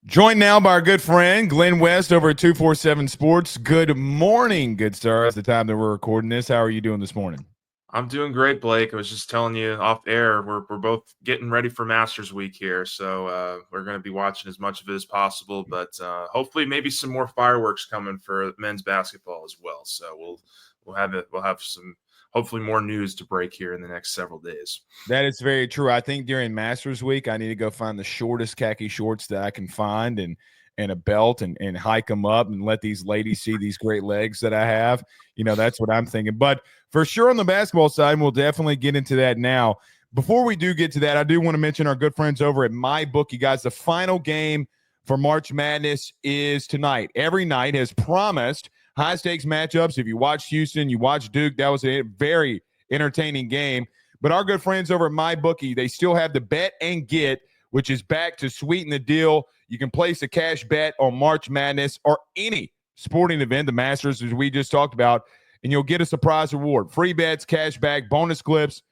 Joined now by our good friend Glen West over at 247 Sports. Good morning, good sir. It's the time that we're recording this. How are you doing this morning? I'm doing great, Blake. I was just telling you off air, we're both getting ready for Masters Week here, so we're going to be watching as much of it as possible. But hopefully, maybe some more fireworks coming for men's basketball as well. So we'll have some hopefully more news to break here in the next several days. That is very true. I think during Masters Week, I need to go find the shortest khaki shorts that I can find and a belt and hike them up and let these ladies see these great legs that I have. That's what I'm thinking. But for sure on the basketball side, we'll definitely get into that now. Before we do get to that, I do want to mention our good friends over at MyBookie, guys. The final game for March Madness is tonight. Every night has promised high stakes matchups. If you watched Houston, you watched Duke, that was a very entertaining game. But our good friends over at MyBookie, they still have the bet and get, which is back to sweeten the deal. You can place a cash bet on March Madness or any sporting event, the Masters, as we just talked about, and you'll get a surprise reward. Free bets, cash back, bonus clips,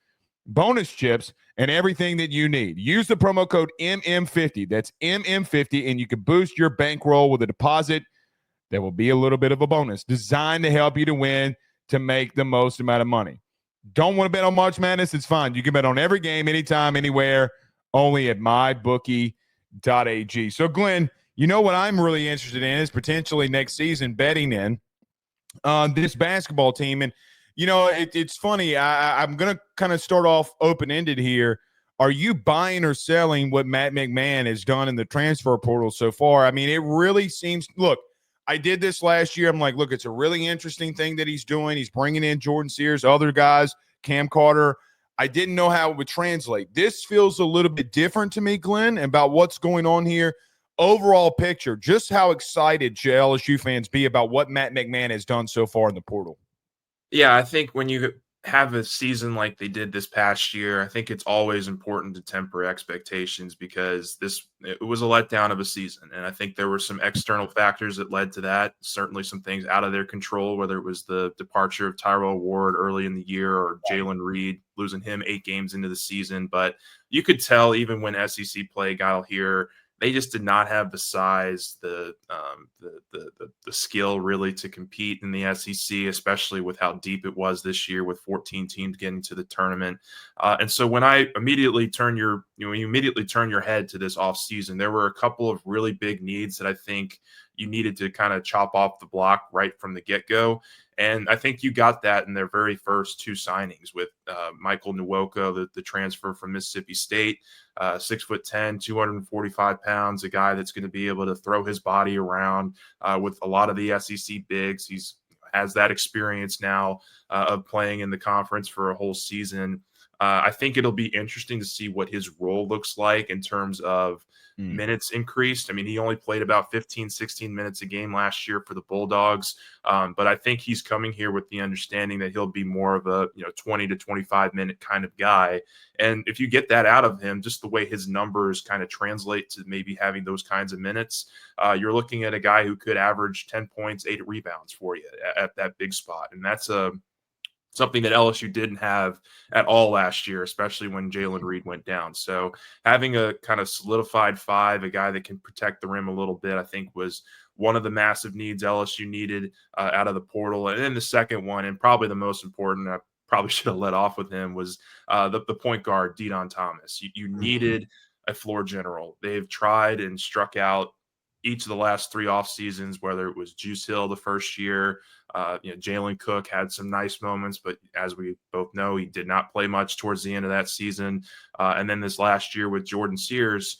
bonus chips, and everything that you need. Use the promo code MM50. That's MM50, and you can boost your bankroll with a deposit that will be a little bit of a bonus designed to help you to win, to make the most amount of money. Don't want to bet on March Madness? It's fine. You can bet on every game, anytime, anywhere, only at mybookie.ag. So, Glenn, what I'm really interested in is potentially next season betting in this basketball team. And, it's funny. I'm going to kind of start off open-ended here. Are you buying or selling what Matt McMahon has done in the transfer portal so far? I mean, it really seems – look, I did this last year. I'm like, look, it's a really interesting thing that he's doing. He's bringing in Jordan Sears, other guys, Cam Carter. I didn't know how it would translate. This feels a little bit different to me, Glenn, about what's going on here. Overall picture, just how excited should LSU fans be about what Matt McMahon has done so far in the portal? Yeah, I think when you have a season like they did this past year, I think it's always important to temper expectations because it was a letdown of a season. And I think there were some external factors that led to that. Certainly some things out of their control, whether it was the departure of Tyrell Ward early in the year or Jalen Reed losing him 8 games into the season. But you could tell even when SEC play got here, they just did not have the size, the skill really to compete in the SEC, especially with how deep it was this year with 14 teams getting to the tournament. And so when you immediately turn your head to this offseason, there were a couple of really big needs that I think you needed to kind of chop off the block right from the get-go. And I think you got that in their very first 2 signings with Michael Nwoka, the transfer from Mississippi State, 6'10", 245 pounds, a guy that's going to be able to throw his body around with a lot of the SEC bigs. He's has that experience now of playing in the conference for a whole season. I think it'll be interesting to see what his role looks like in terms of minutes increased. I mean, he only played about 15, 16 minutes a game last year for the Bulldogs. But I think he's coming here with the understanding that he'll be more of a 20 to 25 minute kind of guy. And if you get that out of him, just the way his numbers kind of translate to maybe having those kinds of minutes, you're looking at a guy who could average 10 points, 8 rebounds for you at that big spot. And that's something that LSU didn't have at all last year, especially when Jalen Reed went down. So having a kind of solidified 5, a guy that can protect the rim a little bit, I think was one of the massive needs LSU needed out of the portal. And then the second one, and probably the most important, I probably should have let off with him, was the point guard, De'Don Thomas. You needed a floor general. They've tried and struck out each of the last 3 off seasons, whether it was Juice Hill the first year, Jalen Cook had some nice moments, but as we both know, he did not play much towards the end of that season. And then this last year with Jordan Sears,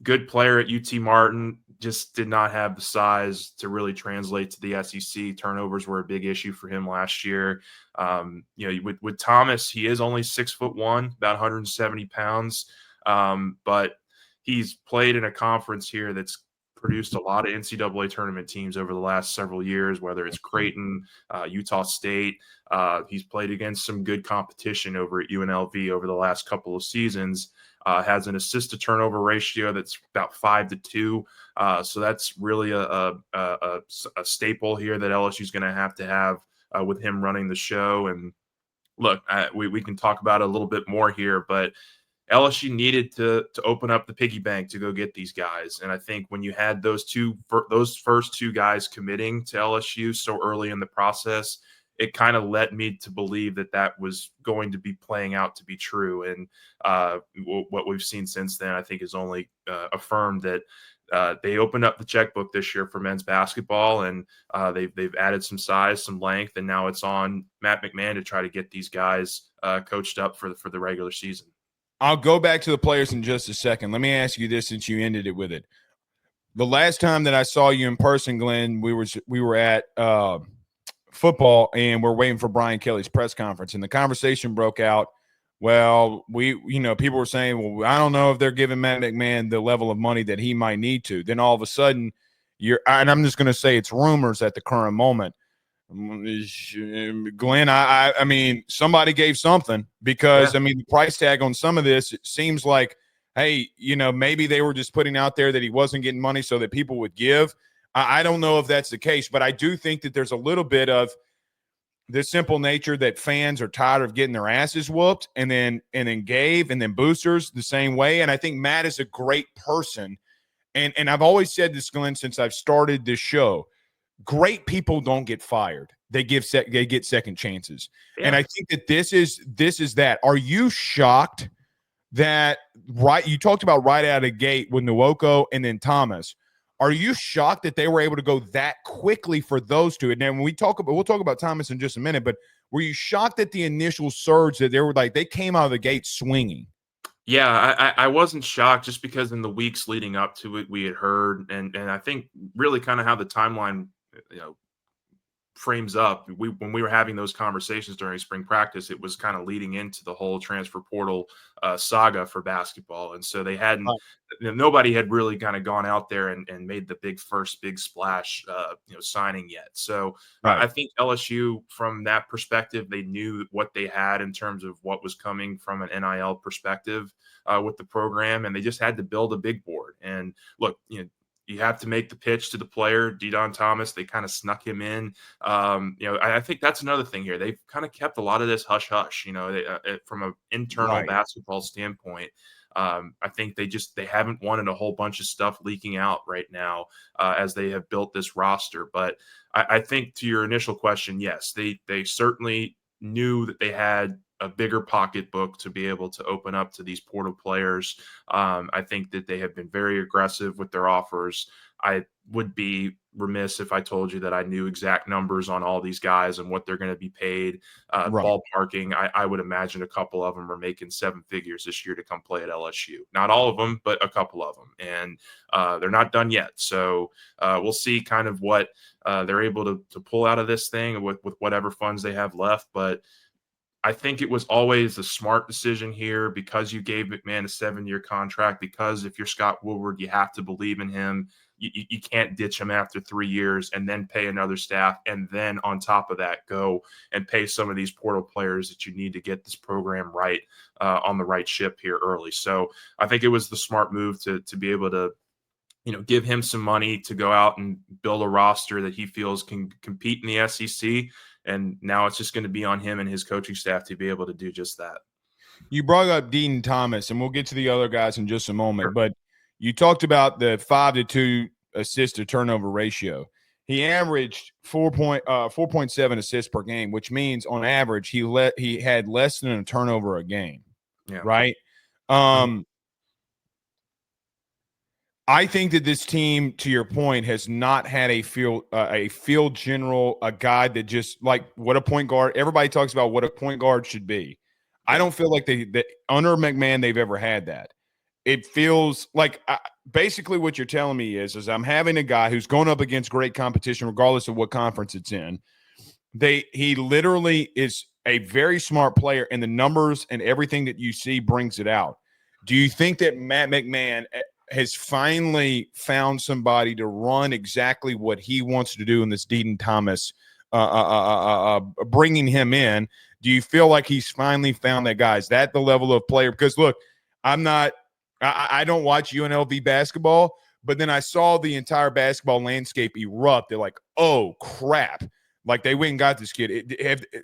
good player at UT Martin, just did not have the size to really translate to the SEC. Turnovers were a big issue for him last year. With Thomas, he is only 6'1", about 170 pounds, but he's played in a conference here that's produced a lot of NCAA tournament teams over the last several years, whether it's Creighton, Utah State. He's played against some good competition over at UNLV over the last couple of seasons. Has an assist-to-turnover ratio that's about 5-2. So that's really a staple here that LSU is going to have with him running the show. And look, we can talk about it a little bit more here, but LSU needed to open up the piggy bank to go get these guys. And I think when you had those first two guys committing to LSU so early in the process, it kind of led me to believe that that was going to be playing out to be true. And what we've seen since then, I think, has only affirmed that they opened up the checkbook this year for men's basketball, and they've added some size, some length, and now it's on Matt McMahon to try to get these guys coached up for the regular season. I'll go back to the players in just a second. Let me ask you this, since you ended it with it. The last time that I saw you in person, Glenn, we were at football, and we're waiting for Brian Kelly's press conference, and the conversation broke out. Well, people were saying, well, I don't know if they're giving Matt McMahon the level of money that he might need to. Then all of a sudden, and I'm just going to say it's rumors at the current moment. Glenn, I mean, somebody gave something, because, I mean, the price tag on some of this, it seems like, hey, maybe they were just putting out there that he wasn't getting money so that people would give. I don't know if that's the case, but I do think that there's a little bit of the simple nature that fans are tired of getting their asses whooped, and then gave, and then boosters the same way. And I think Matt is a great person. And I've always said this, Glenn, since I've started this show. Great people don't get fired. They get second chances. Yeah. And I think that this is that. Are you shocked that you talked about right out of the gate with Nwoko and then Thomas? Are you shocked that they were able to go that quickly for those two? And then when we'll talk about Thomas in just a minute, but were you shocked at the initial surge that they came out of the gate swinging? Yeah, I wasn't shocked, just because in the weeks leading up to it, we had heard, and I think really kind of how the timeline, frames up. When we were having those conversations during spring practice, it was kind of leading into the whole transfer portal saga for basketball, and so they hadn't. Nobody had really kind of gone out there and made the first big splash, signing yet. So I think LSU, from that perspective, they knew what they had in terms of what was coming from an NIL perspective with the program, and they just had to build a big board. And look, you have to make the pitch to the player, Didon Thomas. They kind of snuck him in. I think that's another thing here. They've kind of kept a lot of this hush-hush, from an internal basketball standpoint. I think they haven't wanted a whole bunch of stuff leaking out right now as they have built this roster. But I think, to your initial question, yes, they certainly knew that they had a bigger pocketbook to be able to open up to these portal players. I think that they have been very aggressive with their offers. I would be remiss if I told you that I knew exact numbers on all these guys and what they're going to be paid. Ballparking, I would imagine a couple of them are making seven figures this year to come play at LSU. Not all of them, but a couple of them. And they're not done yet. So we'll see kind of what they're able to pull out of this thing with whatever funds they have left. But I think it was always a smart decision here, because you gave McMahon a 7-year contract, because if you're Scott Woodward, you have to believe in him. You can't ditch him after 3 years and then pay another staff, and then on top of that, go and pay some of these portal players that you need to get this program right on the right ship here early. So I think it was the smart move to be able to give him some money to go out and build a roster that he feels can compete in the SEC. And now it's just going to be on him and his coaching staff to be able to do just that. You brought up Dean Thomas, and we'll get to the other guys in just a moment. Sure. But you talked about the 5-to-2 assist to turnover ratio. He averaged 4.7 assists per game, which means on average he had less than a turnover a game. Yeah. Right. I think that this team, to your point, has not had a field general, a guy that just like what a point guard. Everybody talks about what a point guard should be. I don't feel like that under McMahon they've ever had that. It feels like basically what you're telling me is I'm having a guy who's going up against great competition, regardless of what conference it's in. He literally is a very smart player, and the numbers and everything that you see brings it out. Do you think that Matt McMahon has finally found somebody to run exactly what he wants to do in this Dean Thomas, bringing him in? Do you feel like he's finally found that guy? Is that the level of player? Because look, I don't watch UNLV basketball, but then I saw the entire basketball landscape erupt. They're like, oh crap. Like they went and got this kid.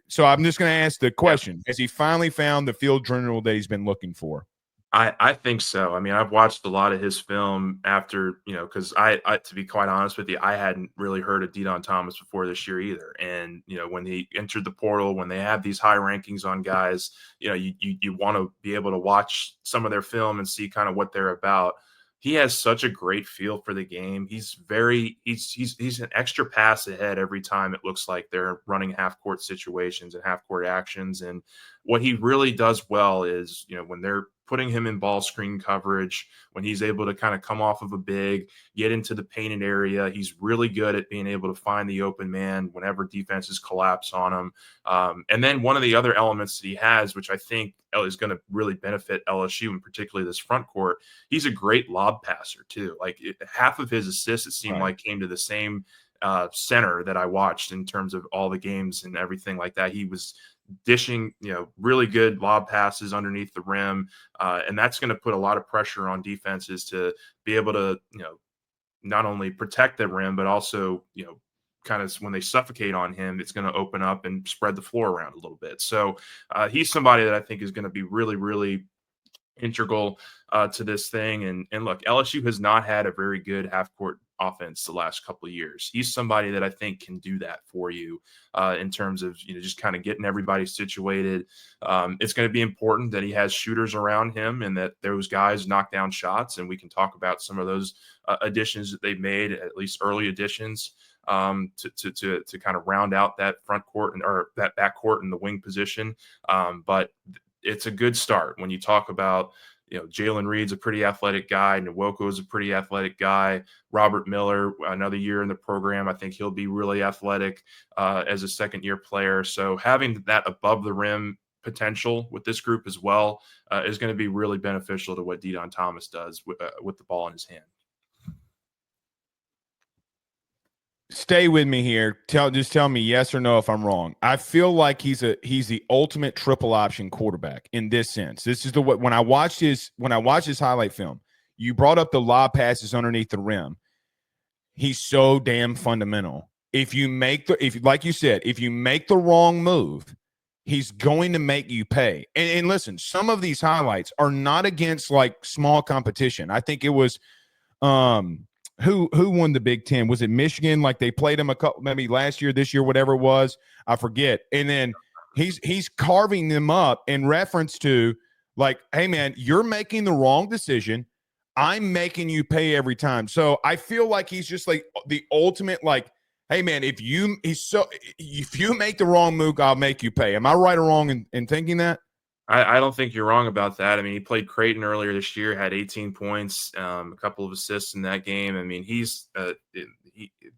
So I'm just going to ask the question. Has he finally found the field general that he's been looking for? I think so. I mean, I've watched a lot of his film after, because I to be quite honest with you, I hadn't really heard of Dedan Thomas before this year either. And when he entered the portal, when they have these high rankings on guys, you want to be able to watch some of their film and see kind of what they're about. He has such a great feel for the game. He's an extra pass ahead every time it looks like they're running half court situations and half court actions. And what he really does well is, when they're putting him in ball screen coverage, when he's able to kind of come off of a big, get into the painted area, he's really good at being able to find the open man whenever defenses collapse on him. And then one of the other elements that he has, which I think is going to really benefit LSU, and particularly this front court, he's a great lob passer too. Like half of his assists, it seemed like, came to the same center that I watched in terms of all the games and everything like that. He was dishing, really good lob passes underneath the rim. And that's going to put a lot of pressure on defenses to be able to, not only protect the rim, but also, kind of when they suffocate on him, it's going to open up and spread the floor around a little bit. So he's somebody that I think is going to be really, really integral to this thing. And look, LSU has not had a very good half court offense the last couple of years. He's somebody that I think can do that for you in terms of just kind of getting everybody situated. It's going to be important that he has shooters around him and that those guys knock down shots. And we can talk about some of those additions that they've made, at least early additions, to kind of round out that front court or that back court in the wing position. But it's a good start when you talk about, Jalen Reed's a pretty athletic guy. Nwoko is a pretty athletic guy. Robert Miller, another year in the program, I think he'll be really athletic as a second-year player. So having that above the rim potential with this group as well is going to be really beneficial to what Dedan Thomas does with the ball in his hand. Stay with me here. Just tell me yes or no if I'm wrong. I feel like he's the ultimate triple option quarterback in this sense. This is when I watched his highlight film. You brought up the lob passes underneath the rim. He's so damn fundamental. If you like you said, if you make the wrong move, he's going to make you pay. And listen, some of these highlights are not against like small competition. I think it was who won the Big Ten? Was it Michigan? Like they played him a couple, maybe last year, this year, whatever it was. I forget. And then he's carving them up in reference to like, hey man, you're making the wrong decision. I'm making you pay every time. So I feel like he's just like the ultimate, like, hey man, if you make the wrong move, I'll make you pay. Am I right or wrong in thinking that? I don't think you're wrong about that. I mean, he played Creighton earlier this year, had 18 points, a couple of assists in that game. I mean, he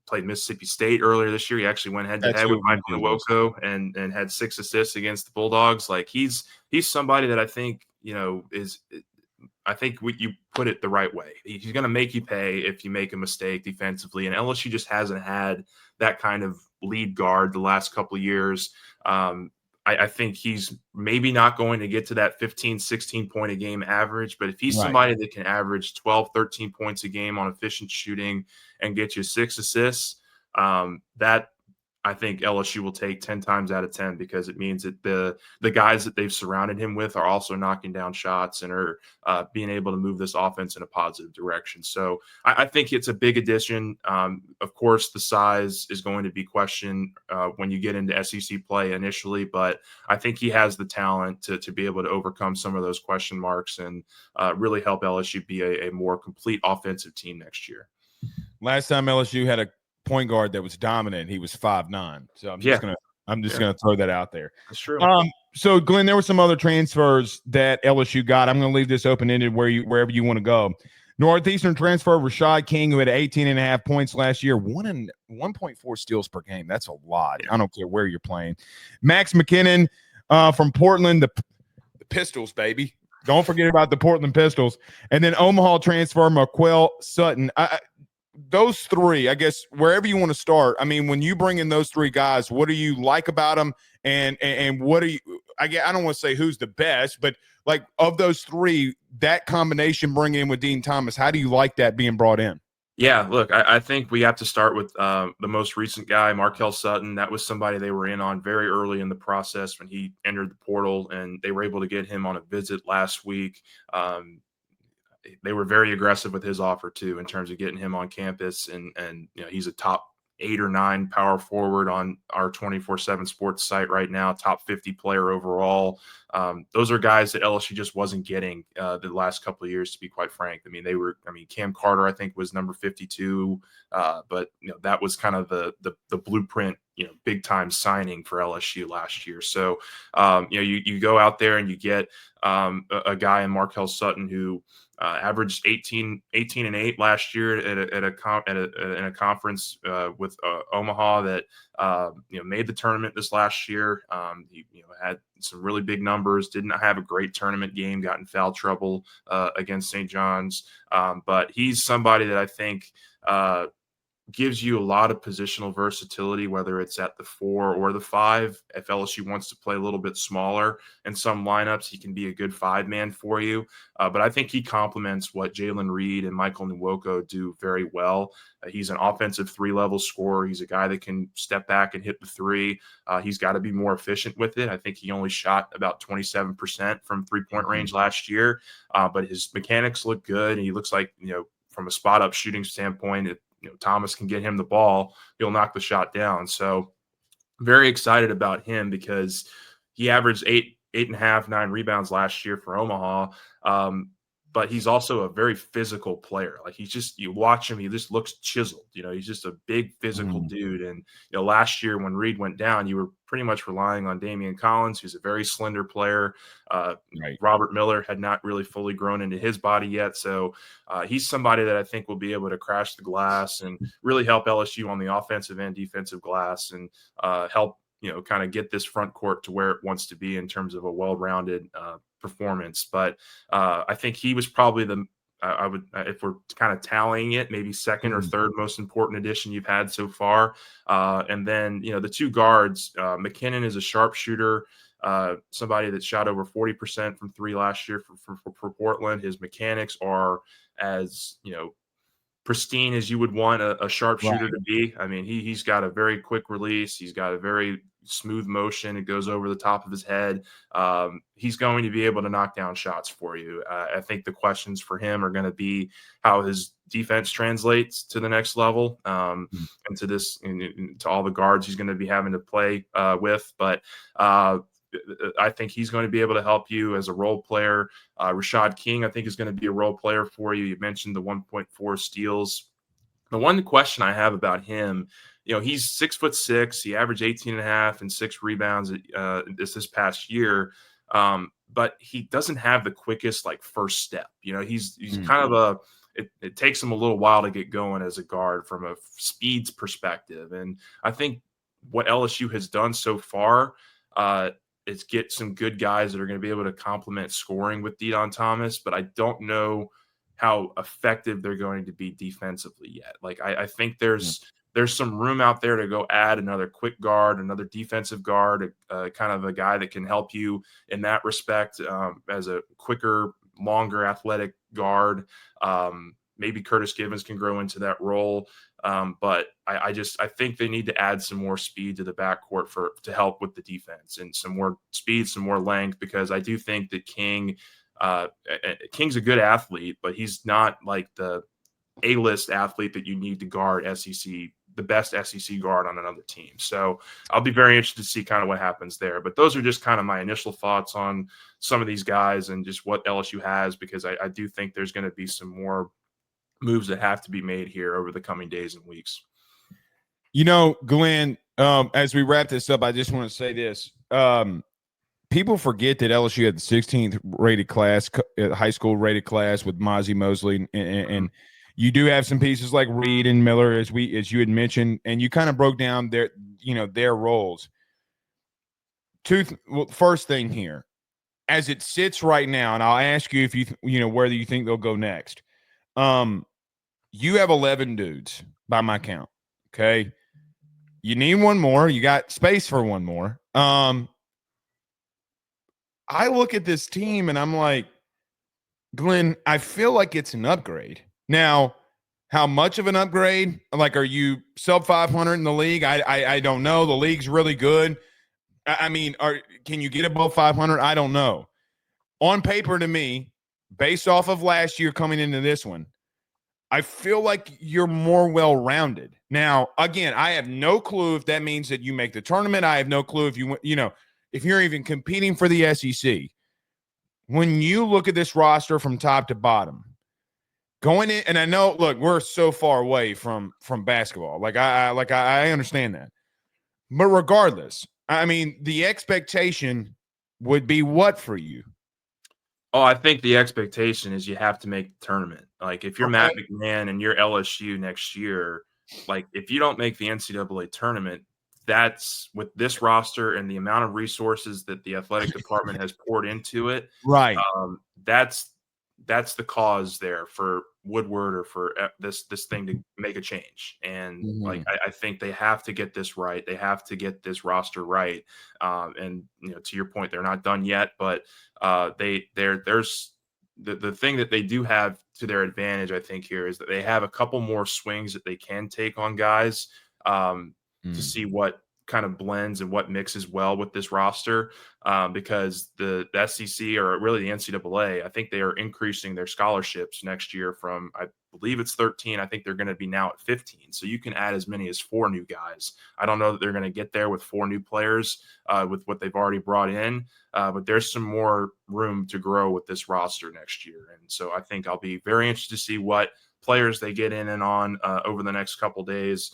played Mississippi State earlier this year. He actually went head-to-head with Michael Nwoko and had 6 assists against the Bulldogs. Like he's somebody that I think, I think you put it the right way. He's going to make you pay if you make a mistake defensively. And LSU just hasn't had that kind of lead guard the last couple of years. I think he's maybe not going to get to that 15, 16 point a game average, but if he's somebody that can average 12, 13 points a game on efficient shooting and get you 6 assists, that I think LSU will take 10 times out of 10 because it means that the guys that they've surrounded him with are also knocking down shots and are being able to move this offense in a positive direction. So I think it's a big addition. Of course, the size is going to be questioned when you get into SEC play initially, but I think he has the talent to be able to overcome some of those question marks and really help LSU be a more complete offensive team next year. Last time LSU had a point guard that was dominant, he was 5'9". So I'm just gonna throw that out there. That's true. So Glenn, there were some other transfers that LSU got. I'm gonna leave this open-ended wherever you want to go. Northeastern transfer Rashad King, who had 18.5 points last year, 1.4 steals per game. That's a lot. I don't care where you're playing. Max McKinnon from Portland, the Pistols, baby. Don't forget about the Portland Pistols. And then Omaha transfer Marquel Sutton. Those three, I guess, wherever you want to start. I mean, when you bring in those 3 guys, what do you like about them? And what do you? I don't want to say who's the best, but like of those 3, that combination bringing in with Dean Thomas, how do you like that being brought in? Yeah, look, I think we have to start with the most recent guy, Markel Sutton. That was somebody they were in on very early in the process when he entered the portal, and they were able to get him on a visit last week. They were very aggressive with his offer too, in terms of getting him on campus, and he's a top 8 or 9 power forward on our 24/7 sports site right now, top 50 player overall. Those are guys that LSU just wasn't getting the last couple of years, to be quite frank. I mean, Cam Carter, I think, was number 52, but that was kind of the blueprint, big time signing for LSU last year. So you go out there and you get a guy in Markel Sutton who averaged 18 and 8 last year in a conference with Omaha that made the tournament this last year. He had some really big numbers. Did not have a great tournament game. Got in foul trouble against St. John's, but he's somebody that I think gives you a lot of positional versatility, whether it's at the 4 or the 5. If LSU wants to play a little bit smaller in some lineups, he can be a good 5-man for you. But I think he complements what Jalen Reed and Michael Nwoko do very well. He's an offensive 3-level scorer. He's a guy that can step back and hit the 3. He's got to be more efficient with it. I think he only shot about 27% from 3-point range last year, but his mechanics look good, and he looks like, from a spot-up shooting standpoint, Thomas can get him the ball, he'll knock the shot down. So very excited about him because he averaged 8.5, 9 rebounds last year for Omaha. But he's also a very physical player. Like, you watch him, he just looks chiseled. He's just a big physical dude. And last year when Reed went down, you were pretty much relying on Damian Collins, who's a very slender player. Right. Robert Miller had not really fully grown into his body yet, so he's somebody that I think will be able to crash the glass and really help LSU on the offensive and defensive glass, and help kind of get this front court to where it wants to be in terms of a well-rounded performance. But I think he was probably I would, if we're kind of tallying it, maybe second or third most important addition you've had so far. And then, the 2 guards, McKinnon is a sharpshooter, somebody that shot over 40% from 3 last year for Portland. His mechanics are as, pristine as you would want a sharpshooter to be. I mean, he's got a very quick release. He's got a very smooth motion. It goes over the top of his head. He's going to be able to knock down shots for you. I think the questions for him are going to be how his defense translates to the next level, and to to all the guards he's going to be having to play with. But I think he's going to be able to help you as a role player. Rashad King, I think, is going to be a role player for you. You mentioned the 1.4 steals. The one question I have about him, he's 6'6". He averaged 18.5 and 6 rebounds this past year. But he doesn't have the quickest first step. He's kind of it takes him a little while to get going as a guard from a speeds perspective. And I think what LSU has done so far is get some good guys that are going to be able to complement scoring with Deion Thomas, but I don't know how effective they're going to be defensively yet. I think there's some room out there to go add another quick guard, another defensive guard, kind of a guy that can help you in that respect, as a quicker, longer, athletic guard. Maybe Curtis Givens can grow into that role. But I think they need to add some more speed to the backcourt to help with the defense, and some more speed, some more length, because I do think that King's a good athlete, but he's not like the A-list athlete that you need to guard the best SEC guard on another team. So I'll be very interested to see kind of what happens there. But those are just kind of my initial thoughts on some of these guys and just what LSU has, because I do think there's going to be some more moves that have to be made here over the coming days and weeks. Glenn, as we wrap this up, I just want to say this. People forget that LSU had the 16th rated class, high school rated class, with Mozzie Mosley, and you do have some pieces like Reed and Miller, as you had mentioned, and you kind of broke down their roles. First thing here, as it sits right now, and I'll ask you if whether you think they'll go next. You have 11 dudes by my count. Okay. You need one more. You got space for one more. I look at this team and I'm like, Glenn, I feel like it's an upgrade. Now, How much of an upgrade? Like, are you sub 500 in the league? I don't know. The league's really good. I mean, can you get above 500? I don't know. On paper, to me, based off of last year coming into this one, I feel like you're more well-rounded. Now, again, I have no clue if that means that you make the tournament. I have no clue if if you're even competing for the SEC. When you look at this roster from top to bottom, going in, and I know, look, we're so far away from basketball. I understand that. But regardless, I mean, the expectation would be what for you? Oh, I think the expectation is you have to make the tournament. Like, if you're Matt McMahon and you're LSU next year, like, if you don't make the NCAA tournament, that's with this roster and the amount of resources that the athletic department has poured into it. Right. That's the cause there for Woodward or for this thing to make a change. And I think they have to get this right. They have to get this roster right. And to your point, they're not done yet, but there's the thing that they do have to their advantage, I think, here is that they have a couple more swings that they can take on guys to see what kind of blends and what mixes well with this roster, because the SEC, or really the NCAA, I think they are increasing their scholarships next year from, I believe it's 13. I think they're going to be now at 15. So you can add as many as 4 new guys. I don't know that they're going to get there with 4 new players with what they've already brought in, but there's some more room to grow with this roster next year. And so I think I'll be very interested to see what players they get in and on over the next couple days.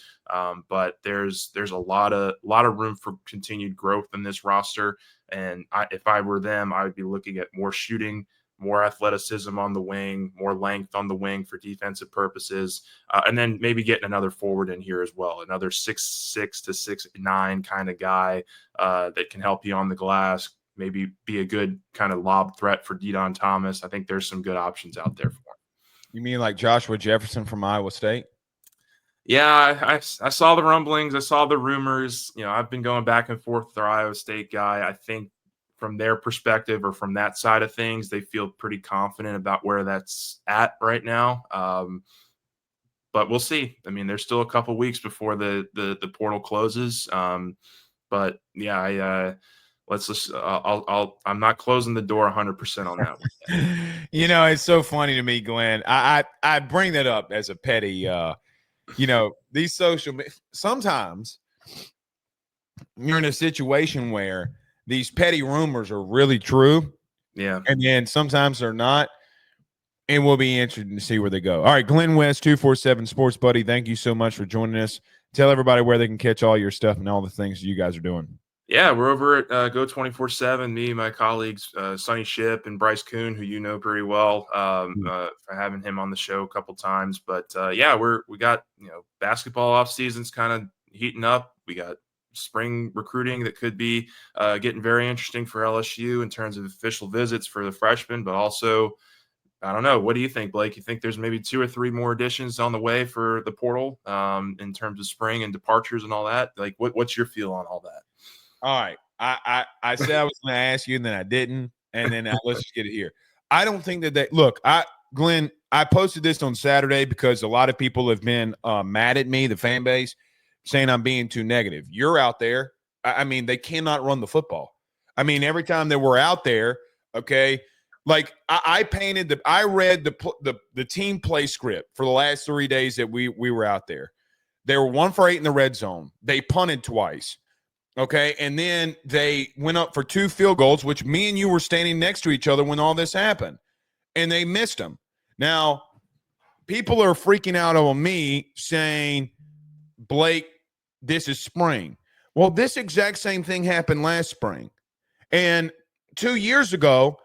But there's a lot of room for continued growth in this roster. And if I were them, I would be looking at more shooting, more athleticism on the wing, more length on the wing for defensive purposes, and then maybe getting another forward in here as well, another 6'6" to 6'9" kind of guy that can help you on the glass, maybe be a good kind of lob threat for De'Don Thomas. I think there's some good options out there for him. You mean like Joshua Jefferson from Iowa State? Yeah, I saw the rumblings. I saw the rumors. I've been going back and forth with their Iowa State guy. I think from their perspective, or from that side of things, they feel pretty confident about where that's at right now. But we'll see. I mean, there's still a couple weeks before the portal closes. But yeah, let's just. I'm not closing the door 100% on that one. It's so funny to me, Glenn. I bring that up as a petty. These sometimes you're in a situation where these petty rumors are really true. Yeah. And then sometimes they're not. And we'll be interested to see where they go. All right, Glen West, 247 Sports Buddy, thank you so much for joining us. Tell everybody where they can catch all your stuff and all the things you guys are doing. Yeah, we're over at Go 24/7. Me, my colleagues, Sonny Ship and Bryce Kuhn, who you know pretty well, for having him on the show a couple times. But yeah, we got basketball off season's kind of heating up. We got spring recruiting that could be getting very interesting for LSU in terms of official visits for the freshmen, but also, I don't know. What do you think, Blake? You think there's maybe 2 or 3 more additions on the way for the portal in terms of spring and departures and all that? Like, what's your feel on all that? All right. I said I was going to ask you, and then I didn't. And then let's just get it here. I don't think that look, Glenn, I posted this on Saturday because a lot of people have been mad at me, the fan base, saying I'm being too negative. You're out there. I mean, they cannot run the football. I mean, every time that we're out there, okay, like I read the team play script for the last 3 days that we were out there. They were 1 for 8 in the red zone. They punted twice. Okay, and then they went up for 2 field goals, which me and you were standing next to each other when all this happened, and they missed them. Now, people are freaking out on me saying, Blake, this is spring. Well, this exact same thing happened last spring. And 2 years ago,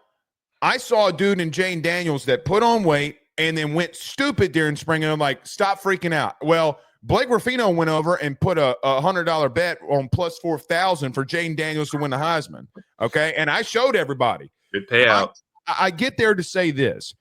I saw a dude in Jane Daniels that put on weight and then went stupid during spring, and I'm like, stop freaking out. Well, Blake Ruffino went over and put a $100 bet on plus 4,000 for Jane Daniels to win the Heisman. Okay, and I showed everybody. Good payout. I get there to say this: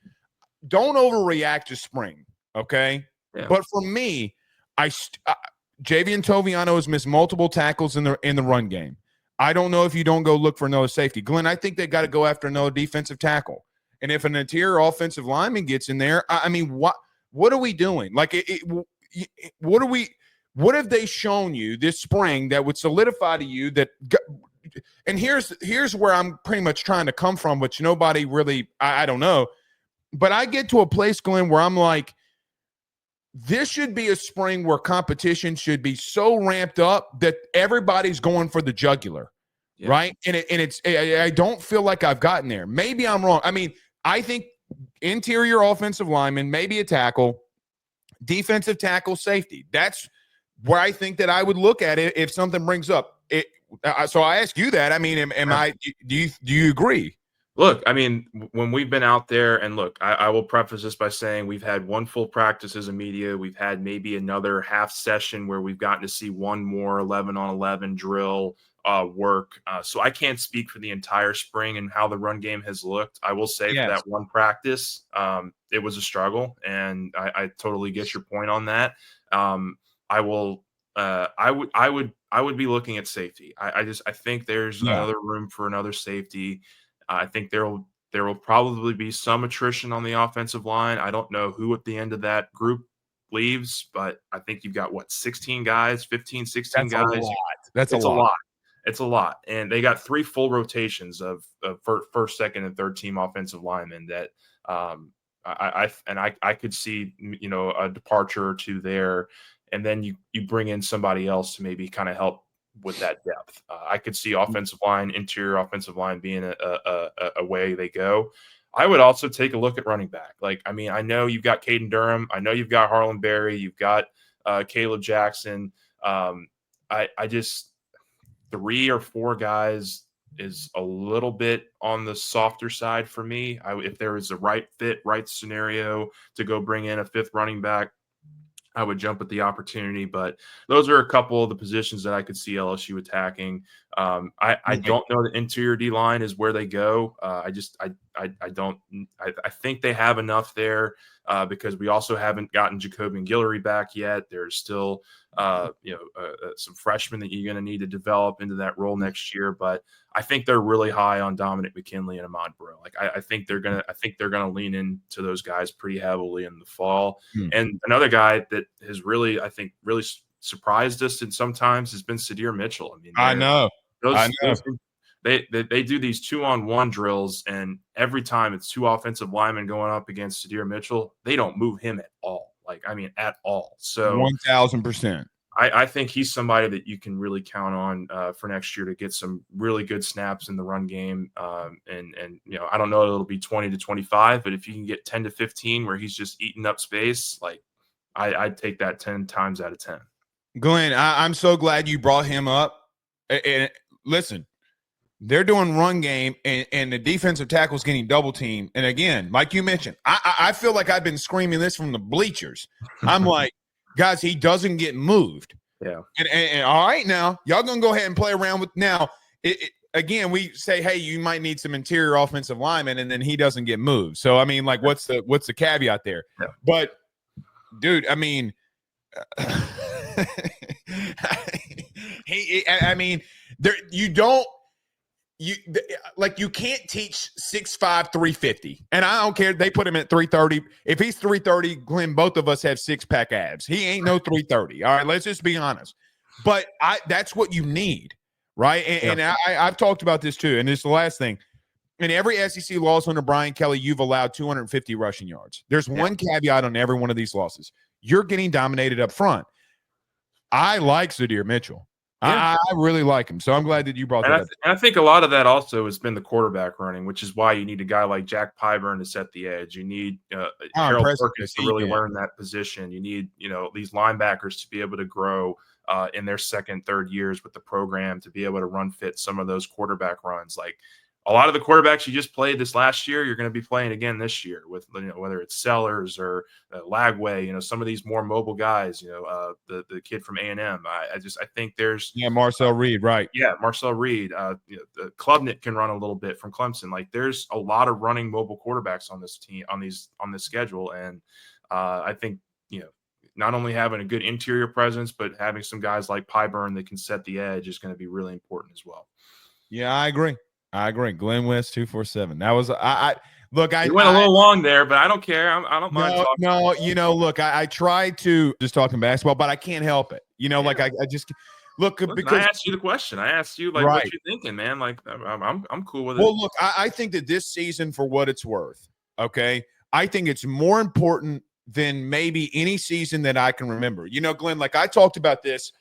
don't overreact to spring. Okay, yeah. But for me, Javian Toviano has missed multiple tackles in the run game. I don't know if you don't go look for another safety, Glenn. I think they got to go after another defensive tackle. And if an interior offensive lineman gets in there, I mean, what? what are we doing? Like, what are we? What have they shown you this spring that would solidify to you that? And here's where I'm pretty much trying to come from, which nobody really, I don't know, but I get to a place, Glenn, where I'm like, this should be a spring where competition should be so ramped up that everybody's going for the jugular, right? And I don't feel like I've gotten there. Maybe I'm wrong. I mean, I think interior offensive lineman, maybe a tackle, defensive tackle, safety. That's where I think that I would look at it if something brings up it. So I ask you that. I mean, am I? Do you agree? Look, I mean, when we've been out there, and look, I will preface this by saying we've had one full practice as a media. We've had maybe another half session where we've gotten to see one more 11-on-11 drill work. So I can't speak for the entire spring and how the run game has looked. I will say for that one practice, it was a struggle, and I totally get your point on that. I would be looking at safety. I think there's another room for another safety. I think there will probably be some attrition on the offensive line. I don't know who at the end of that group leaves, but I think you've got 16 guys, 15, 16 guys. That's a lot. It's a lot. And they got 3 full rotations of first, second, and third team offensive linemen that I could see, a departure or two there. And then you bring in somebody else to maybe kind of help with that depth. I could see offensive line, interior offensive line being a way they go. I would also take a look at running back. Like, I mean, I know you've got Caden Durham. I know you've got Harlan Berry. You've got Caleb Jackson. I just 3 or 4 guys is a little bit on the softer side for me. If there is a right fit, right scenario to go bring in a 5th running back, I would jump at the opportunity, but those are a couple of the positions that I could see LSU attacking. I don't know the interior D line is where they go. I don't. I think they have enough there because we also haven't gotten Jacobian Guillory back yet. There's still some freshmen that you're going to need to develop into that role next year. But I think they're really high on Dominic McKinley and Ahmad Breaux. Like I think they're gonna lean into those guys pretty heavily in the fall. And another guy that has really, I think, really surprised us and sometimes has been Sadir Mitchell. I mean, I know. They do these 2-on-1 drills, and every time it's 2 offensive linemen going up against Sadir Mitchell, they don't move him at all. Like, I mean, at all. So 1,000%. I think he's somebody that you can really count on for next year to get some really good snaps in the run game. And I don't know if it'll be 20 to 25, but if you can get 10 to 15 where he's just eating up space, like I'd take that 10 times out of 10. Glenn, I'm so glad you brought him up. And listen, they're doing run game, and the defensive tackle's getting double teamed. And again, like you mentioned, I feel like I've been screaming this from the bleachers. I'm like, guys, he doesn't get moved. Yeah. And all right, now y'all gonna go ahead and play around with now. Again, we say, hey, you might need some interior offensive linemen, and then he doesn't get moved. So I mean, like, what's the caveat there? Yeah. But dude, I mean, I mean, there you can't teach 6'5", 350. And I don't care. They put him at 330. If he's 330, Glenn, both of us have 6-pack abs. He ain't no 330. All right, let's just be honest. But that's what you need, right? And I've talked about this too. And it's the last thing. In every SEC loss under Brian Kelly, you've allowed 250 rushing yards. There's one caveat on every one of these losses. You're getting dominated up front. I like Sadir Mitchell. Yeah. I really like him. So I'm glad that you brought that up. And I think a lot of that also has been the quarterback running, which is why you need a guy like Jack Pyburn to set the edge. You need Harold Perkins to really learn that position. You need, these linebackers to be able to grow in their second, third years with the program to be able to run fit some of those quarterback runs. Like a lot of the quarterbacks you just played this last year, you're going to be playing again this year with, whether it's Sellers or Lagway, some of these more mobile guys, the kid from A&M. I think there's Marcel Reed, right? Yeah, Marcel Reed. The Klubnik can run a little bit from Clemson. Like there's a lot of running mobile quarterbacks on this team, on this schedule, and I think not only having a good interior presence, but having some guys like Pyburn that can set the edge is going to be really important as well. Yeah, I agree. Glen West 247. That was I Look, you went a little long there, but I don't care. I don't mind talking. No, look, I try to just talking basketball, but I can't help it. Like I just look. Listen, because I asked you the question. I asked you like, what you thinking, man? Like, I'm cool with it. Well, look, I think that this season, for what it's worth, okay, I think it's more important than maybe any season that I can remember. Glenn, like I talked about this,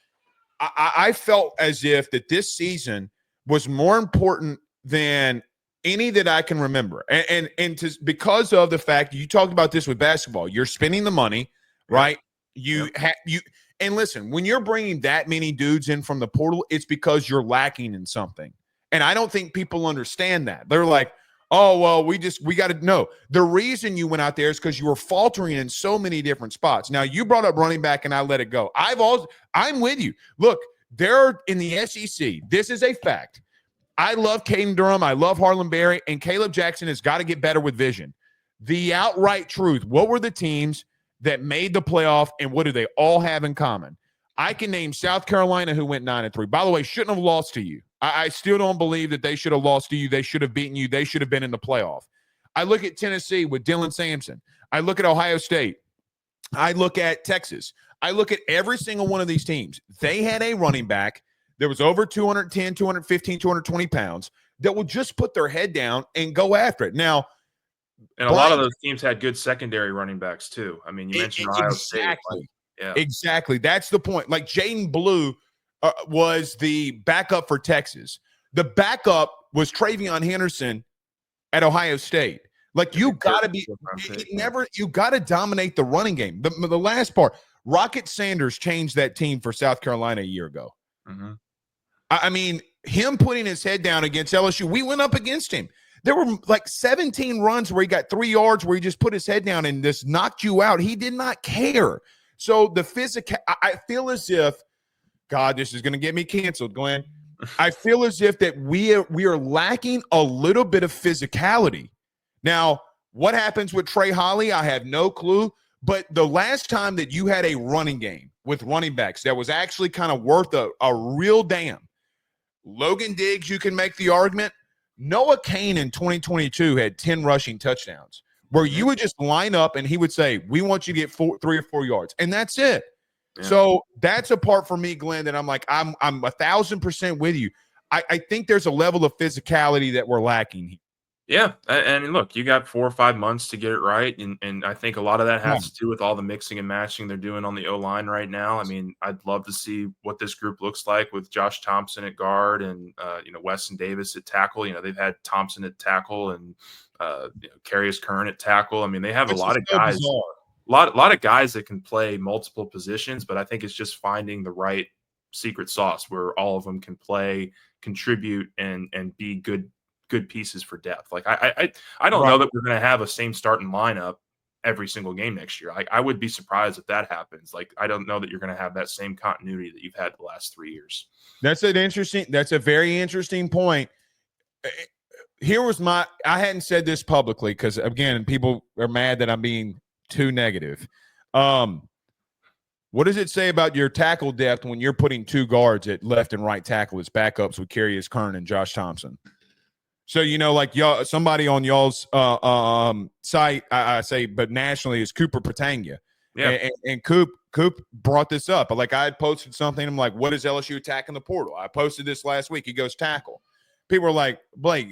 I felt as if that this season was more important than any that I can remember. And because of the fact you talked about this with basketball, you're spending the money, right? And listen, when you're bringing that many dudes in from the portal, it's because you're lacking in something. And I don't think people understand that. They're like, oh, well, we got to know. The reason you went out there is because you were faltering in so many different spots. Now, you brought up running back, and I let it go. I'm with you. Look, they're in the SEC. This is a fact. I love Caden Durham. I love Harlan Berry. And Caleb Jackson has got to get better with vision. The outright truth, what were the teams that made the playoff, and what do they all have in common? I can name South Carolina, who went 9-3. By the way, shouldn't have lost to you. I still don't believe that they should have lost to you. They should have beaten you. They should have been in the playoff. I look at Tennessee with Dylan Sampson. I look at Ohio State. I look at Texas. I look at every single one of these teams. They had a running back that was over 210, 215, 220 pounds that would just put their head down and go after it. Now, and a lot of those teams had good secondary running backs too. I mean, you mentioned Ohio State. Yeah, exactly. That's the point. Like Jaden Blue was the backup for Texas. The backup was Travion Henderson at Ohio State. Like you got to be you got to dominate the running game. The last part, Rocket Sanders changed that team for South Carolina a year ago. Mm-hmm. I mean, him putting his head down against LSU, we went up against him. There were like 17 runs where he got 3 yards where he just put his head down and just knocked you out. He did not care. So the physical, I feel as if, God, this is going to get me canceled, Glenn. I feel as if that we are lacking a little bit of physicality. Now, what happens with Trey Holly, I have no clue. But the last time that you had a running game with running backs that was actually kind of worth a real damn, Logan Diggs, you can make the argument. Noah Cain in 2022 had 10 rushing touchdowns where you would just line up and he would say, we want you to get 3 or 4 yards. And that's it. Yeah. So that's a part for me, Glenn, that I'm like, I'm 1,000% with you. I think there's a level of physicality that we're lacking. Yeah. And look, you got 4 or 5 months to get it right. And I think a lot of that has to do with all the mixing and matching they're doing on the O-line right now. I mean, I'd love to see what this group looks like with Josh Thompson at guard and, Weston Davis at tackle. They've had Thompson at tackle and, Carius Kern at tackle. I mean, they have a lot of guys. Bizarre. A lot of guys that can play multiple positions, but I think it's just finding the right secret sauce where all of them can play, contribute, and be good pieces for depth. Like I don't know that we're going to have a same starting lineup every single game next year. I would be surprised if that happens. Like I don't know that you're going to have that same continuity that you've had the last 3 years. That's a very interesting point. Here was I hadn't said this publicly because again, people are mad that I'm being too negative. What does it say about your tackle depth when you're putting 2 guards at left and right tackle as backups with Carius Kern and Josh Thompson? So, like y'all, somebody on y'all's site, I say, but nationally is Cooper Patanga. Yeah. And Coop brought this up. Like I had posted something. I'm like, what is LSU attacking the portal? I posted this last week. He goes tackle. People are like, Blake,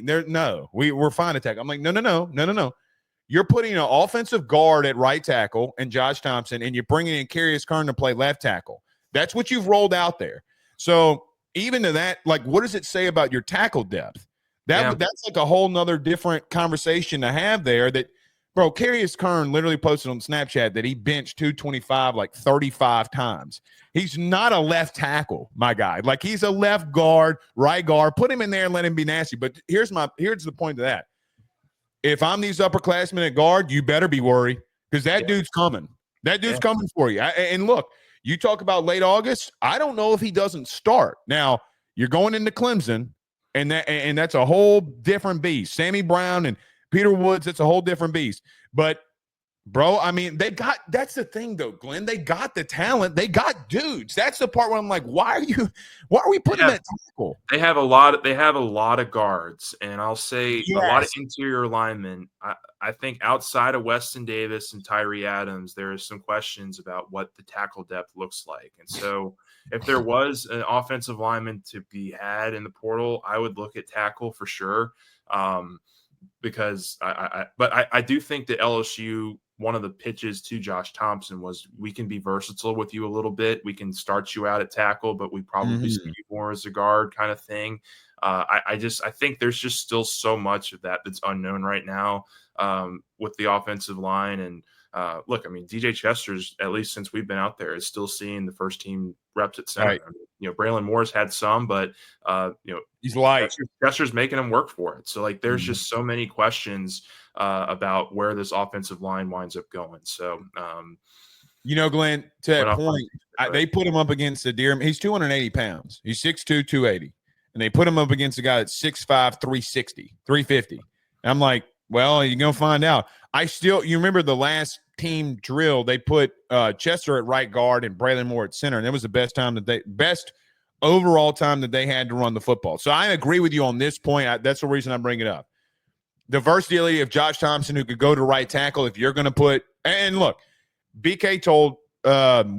we're fine to tackle. I'm like, no. You're putting an offensive guard at right tackle and Josh Thompson, and you're bringing in Carius Kern to play left tackle. That's what you've rolled out there. So even to that, like, what does it say about your tackle depth? That's like a whole nother different conversation to have there. That, bro, Carius Kern literally posted on Snapchat that he benched 225 like 35 times. He's not a left tackle, my guy. Like he's a left guard, right guard. Put him in there and let him be nasty. But here's the point of that. If I'm these upperclassmen at guard, you better be worried because that dude's coming. That dude's coming for you. And look, you talk about late August. I don't know if he doesn't start. Now, you're going into Clemson, and that's a whole different beast. Sammy Brown and Peter Woods, that's a whole different beast. But Bro, I mean, that's the thing though, Glenn. They got the talent. They got dudes. That's the part where I'm like, why are we putting them at tackle? They have a lot of guards, and I'll say a lot of interior linemen. I think outside of Weston Davis and Tyree Adams, there is some questions about what the tackle depth looks like. And so if there was an offensive lineman to be had in the portal, I would look at tackle for sure. Because I do think that LSU, one of the pitches to Josh Thompson was, we can be versatile with you a little bit. We can start you out at tackle, but we probably see you more as a guard kind of thing. I think there's just still so much of that's unknown right now with the offensive line. And look, I mean, DJ Chester's, at least since we've been out there, is still seeing the first team reps at center. Right. I mean, Braylon Moore's had some, but he's light. Chester's making him work for it. So like, there's just so many questions about where this offensive line winds up going. So, Glenn, to that point, they put him up against the deer. He's 280 pounds. He's 6'2", 280. And they put him up against a guy that's 6'5", 360, 350. And I'm like, well, you're going to find out. You remember the last team drill, they put Chester at right guard and Braylon Moore at center. And that was the best overall time that they had to run the football. So I agree with you on this point. That's the reason I bring it up. The versatility of Josh Thompson, who could go to right tackle if you're going to put – and look, BK told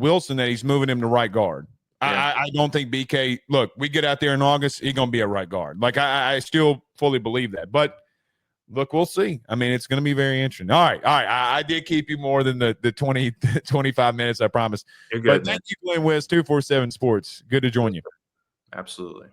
Wilson that he's moving him to right guard. Yeah. I don't think BK – look, we get out there in August, he's going to be a right guard. Like, I still fully believe that. But, look, we'll see. I mean, it's going to be very interesting. All right. I did keep you more than the 20, 25 minutes, I promise. You're good, but thank you, Glen West, 247 Sports. Good to join you. Absolutely.